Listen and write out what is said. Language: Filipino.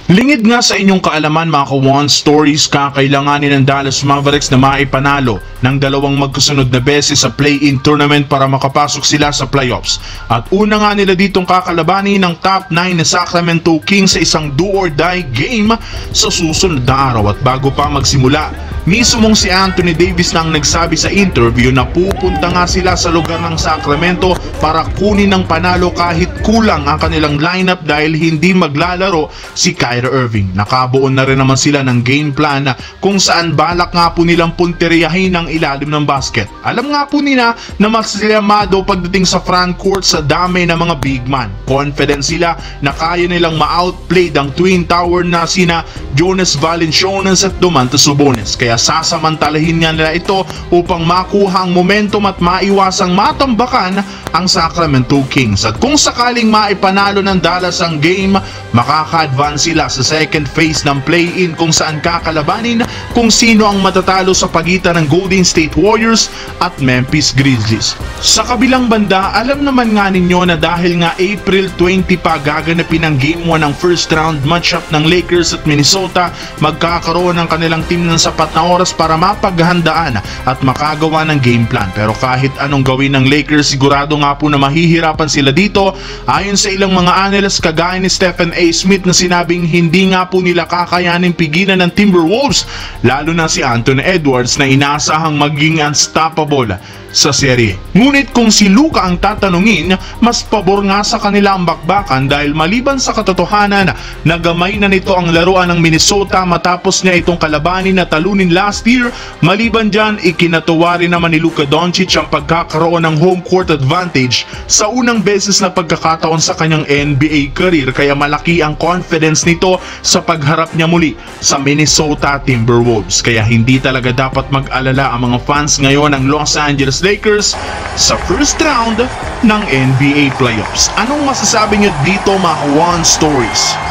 Lingid nga sa inyong kaalaman mga ka-One Stories, kakailanganin ng Dallas Mavericks na maipanalo ng dalawang magkasunod na beses sa play-in tournament para makapasok sila sa playoffs. At una nga nila ditong kakalabanin ng top 9 na Sacramento Kings sa isang do-or-die game sa susunod na araw. At bago pa magsimula, mismong si Anthony Davis na ang nagsabi sa interview na pupunta nga sila sa lugar ng Sacramento para kunin ng panalo kahit kulang ang kanilang lineup dahil hindi maglalaro si Kyrie Irving. Nakabuo na rin naman sila ng game plan kung saan balak nga po nilang punteriyahin ang ilalim ng basket. Alam nga po nila na mas llamado pagdating sa front court sa dami ng mga big man. Confident sila na kaya nilang ma-outplay ang twin tower na sina Jonas Valanciunas at Domantas Sabonis. Kaya sasamantalahin nga nila ito upang makuha ang momentum at maiwasang matambakan ang Sacramento Kings. At kung sakaling maipanalo ng Dallas ang game, makaka-advance sila sa second phase ng play-in kung saan kakalabanin kung sino ang matatalo sa pagitan ng Golden State Warriors at Memphis Grizzlies. Sa kabilang banda, alam naman nga ninyo na dahil nga April 20 pa gaganapin ang Game 1 ng first round matchup ng Lakers at Minnesota, magkakaroon ng kanilang team ng sapat na oras para mapaghandaan at makagawa ng game plan. Pero kahit anong gawin ng Lakers, sigurado nga po na mahihirapan sila dito ayon sa ilang mga analysts kagaya ni Stephen A. Smith na sinabing hindi nga po nila kakayanin pigilan ng Timberwolves, lalo na si Anthony Edwards na inaasahang maging unstoppable sa serye. Ngunit kung si Luka ang tatanungin, mas pabor nga sa kanila ang bakbakan dahil maliban sa katotohanan na gamay na nito ang laruan ng Minnesota matapos niya itong kalabanin na talunin last year, maliban dyan ikinatuwa rin naman ni Luka Doncic ang pagkakaroon ng home court advantage sa unang beses na pagkakataon sa kanyang NBA career, kaya malaki ang confidence nito sa pagharap niya muli sa Minnesota Timberwolves. Kaya hindi talaga dapat mag-alala ang mga fans ngayon ng Los Angeles Lakers sa first round ng NBA playoffs. Anong masasabi niyo dito mga One Stories?